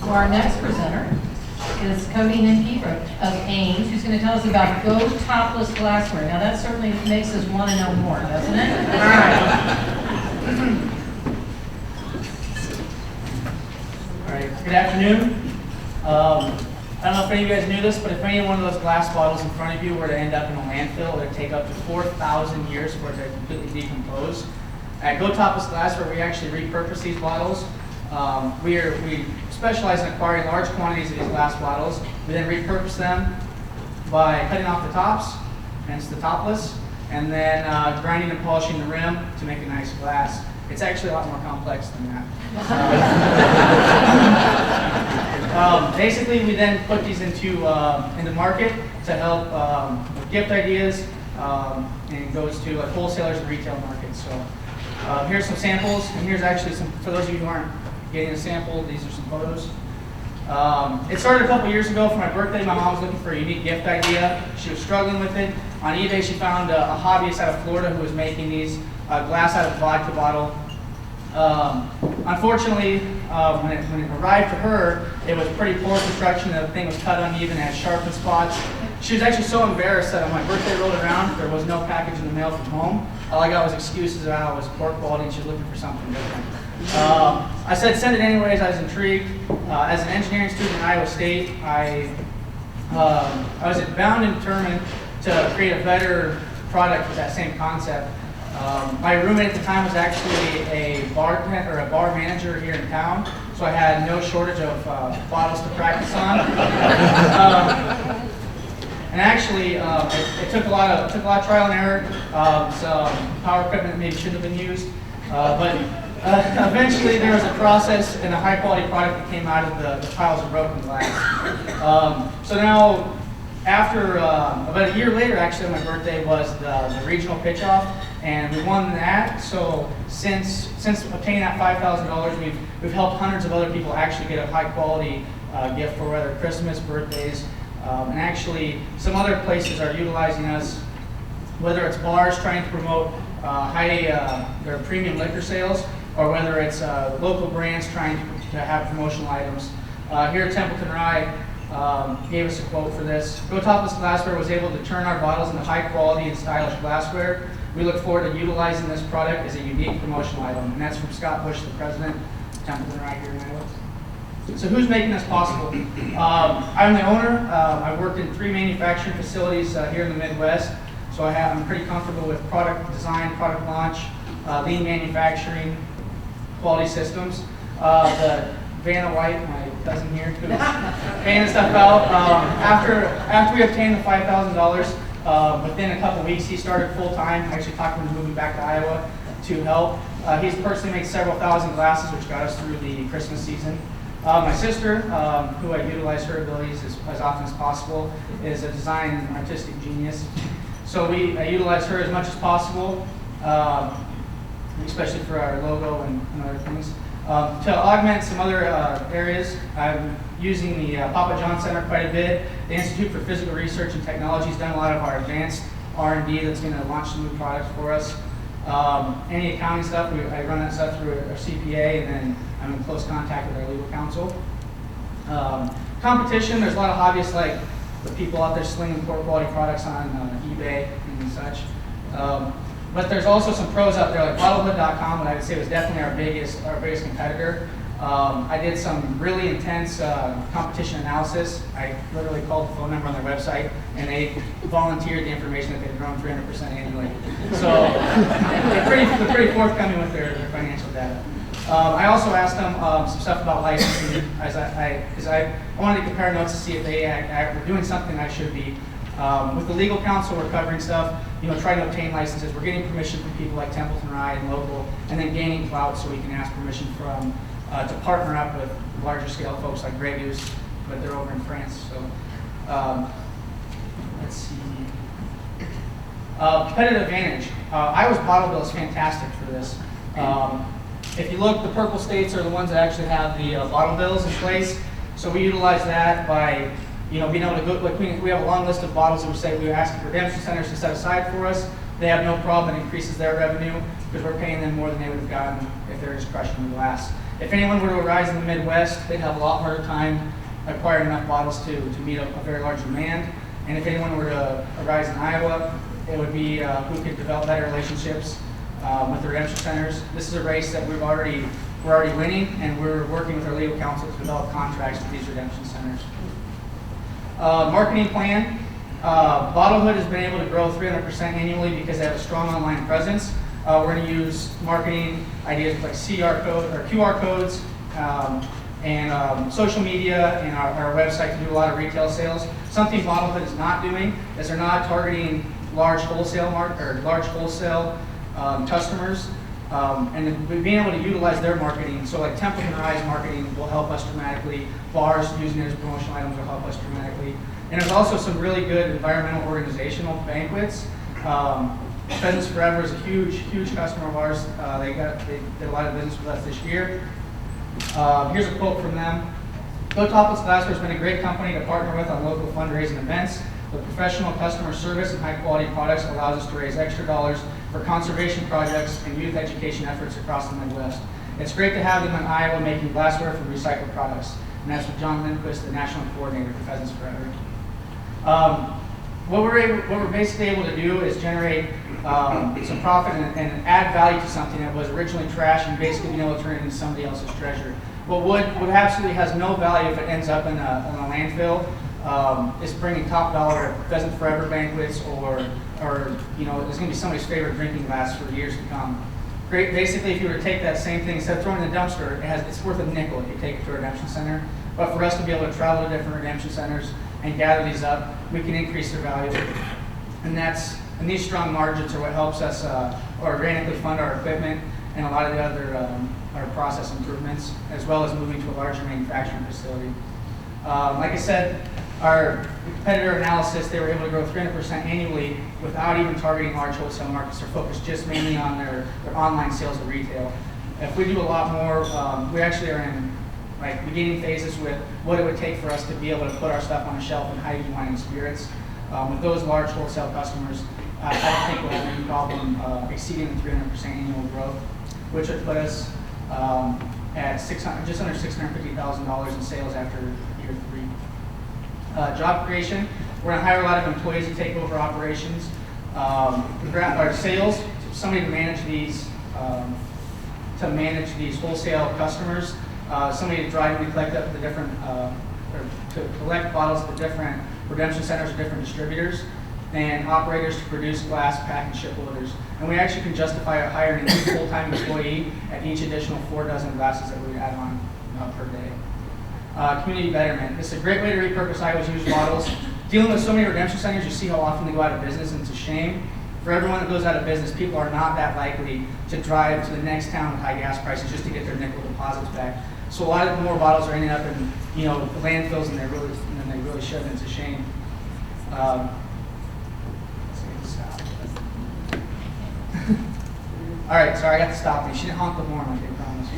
So our next presenter is Cody Henke of Ames, who's going to tell us about Go Topless Glassware. Now that certainly makes us want to know more, doesn't it? All right, good afternoon. I don't know if any of you guys knew this, but if any one of those glass bottles in front of you were to end up in a landfill, it would take up to 4,000 years for it to completely decompose. At Go Topless Glassware, we actually repurpose these bottles. We specialize in acquiring large quantities of these glass bottles. We then repurpose them by cutting off the tops, hence the topless, and then grinding and polishing the rim to make a nice glass. It's actually a lot more complex than that. Basically, we then put these into market to help with gift ideas, and it goes to wholesalers and retail markets. So here's some samples, and here's actually some, for those of you who aren't getting a sample, these are some photos. It started a couple years ago for my birthday. My mom was looking for a unique gift idea. She was struggling with it. On eBay, she found a hobbyist out of Florida who was making these glass out of a vodka bottle. Unfortunately, when it arrived to her, it was pretty poor construction. The thing was cut uneven, had sharpened spots. She was actually so embarrassed that when my birthday rolled around, there was no package in the mail from home. All I got was excuses about how it was poor quality and she was looking for something different. I said send it anyways. I was intrigued. As an engineering student at Iowa State, I was bound and determined to create a better product with that same concept. My roommate at the time was actually a bartender or a bar manager here in town, so I had no shortage of bottles to practice on. And actually, it took a lot of trial and error. Some power equipment that maybe shouldn't have been used, but eventually there was a process and a high quality product that came out of the piles of broken glass. So now, after about a year later, actually, on my birthday was the regional pitch off, and we won that. So since obtaining that $5,000, we've helped hundreds of other people actually get a high quality gift for whether Christmas, birthdays, and actually some other places are utilizing us, whether it's bars trying to promote their premium liquor sales, or whether it's local brands trying to have promotional items. Here at Templeton Rye, gave us a quote for this. Go Topless Glassware was able to turn our bottles into high quality and stylish glassware. We look forward to utilizing this product as a unique promotional item. And that's from Scott Bush, the president of Templeton Rye here in Iowa. So who's making this possible? I'm the owner. I've worked in 3 manufacturing facilities here in the Midwest. So I'm pretty comfortable with product design, product launch, lean manufacturing, quality systems. The Vanna White, my cousin here, who's fanning stuff out. After we obtained the $5,000, within a couple weeks, he started full time. I actually talked him into moving back to Iowa to help. He's personally made several thousand glasses, which got us through the Christmas season. My sister, who I utilize her abilities as often as possible, is a design and artistic genius. So I utilize her as much as possible, especially for our logo and other things. To augment some other areas, I'm using the Papa John Center quite a bit. The Institute for Physical Research and Technology has done a lot of our advanced R&D that's going to launch some new products for us. Any accounting stuff, I run that stuff through our CPA, and then I'm in close contact with our legal counsel. Competition, there's a lot of hobbyists like the people out there slinging poor quality products on eBay and such. But there's also some pros out there like bottlehood.com, what I would say was definitely our biggest competitor. I did some really intense competition analysis. I literally called the phone number on their website, and they volunteered the information that they've grown 300% annually. So they're pretty forthcoming with their financial data. I also asked them some stuff about licensing, because I wanted to compare notes to see if they were doing something I should be. With the legal counsel, we're covering stuff, trying to obtain licenses. We're getting permission from people like Templeton Rye and local, and then gaining clout so we can ask permission from to partner up with larger scale folks like Grey Goose, but they're over in France. So let's see. Competitive advantage. Iowa's bottle bill is fantastic for this. If you look, the purple states are the ones that actually have the bottle bills in place. So we utilize that by being able to go, like we have a long list of bottles that we say we're asking redemption centers to set aside for us. They have no problem, it increases their revenue. because we're paying them more than they would have gotten if they're just crushing the glass. If anyone were to arise in the Midwest, they'd have a lot harder time acquiring enough bottles to meet a very large demand. And if anyone were to arise in Iowa, it would be who could develop better relationships with the redemption centers. This is a race that we're already winning, and we're working with our legal counsel to develop contracts with these redemption centers. Marketing plan. Bottlehood has been able to grow 300% annually because they have a strong online presence. We're going to use marketing ideas like QR codes and social media and our website to do a lot of retail sales. Something Bottlehood is not doing is they're not targeting large wholesale customers, and being able to utilize their marketing. So like Templeton Rise marketing will help us dramatically. Bars using it as promotional items will help us dramatically. And there's also some really good environmental organizational banquets. Pheasants Forever is a huge customer of ours. They did a lot of business with us this year. Here's a quote from them. Go Topless Glassware has been a great company to partner with on local fundraising events. The professional customer service and high quality products allows us to raise extra dollars for conservation projects and youth education efforts across the Midwest. It's great to have them in Iowa making glassware from recycled products. And that's with John Lindquist, the national coordinator for Pheasants Forever. What we're basically able to do is generate some profit and add value to something that was originally trash and basically being able to turn it into somebody else's treasure. What wood absolutely has no value if it ends up in a landfill. Is bringing top dollar at Pheasant Forever banquets or it's going to be somebody's favorite drinking glass for years to come. Great. Basically, if you were to take that same thing instead of throwing it in the dumpster, it's worth a nickel if you take it to a redemption center. But for us to be able to travel to different redemption centers and gather these up, we can increase their value. And these strong margins are what helps us organically fund our equipment and a lot of the other our process improvements, as well as moving to a larger manufacturing facility. Like I said, our competitor analysis, they were able to grow 300% annually without even targeting large wholesale markets. They're focused just mainly on their online sales and retail. If we do a lot more, we actually are in beginning phases with what it would take for us to be able to put our stuff on a shelf in high-end wine and spirits. With those large wholesale customers, I don't think we'll have any problem exceeding the 300% annual growth, which would put us at just under $650,000 in sales after year 3. Job creation, we're going to hire a lot of employees to take over operations. Our sales, somebody to manage these wholesale customers, somebody to drive and collect up the different, or to collect bottles at the different redemption centers or different distributors, and operators to produce glass, pack, and ship orders. And we actually can justify hiring a full-time employee at each additional 4 dozen glasses that we add on per day. Community betterment. This is a great way to repurpose Iowa's used bottles. Dealing with so many redemption centers, you see how often they go out of business, and it's a shame. For everyone that goes out of business, people are not that likely to drive to the next town with high gas prices just to get their nickel deposits back. So a lot of more bottles are ending up in landfills than they really should, and it's a shame. All right, sorry, I got to stop me. She didn't honk the horn like they promised.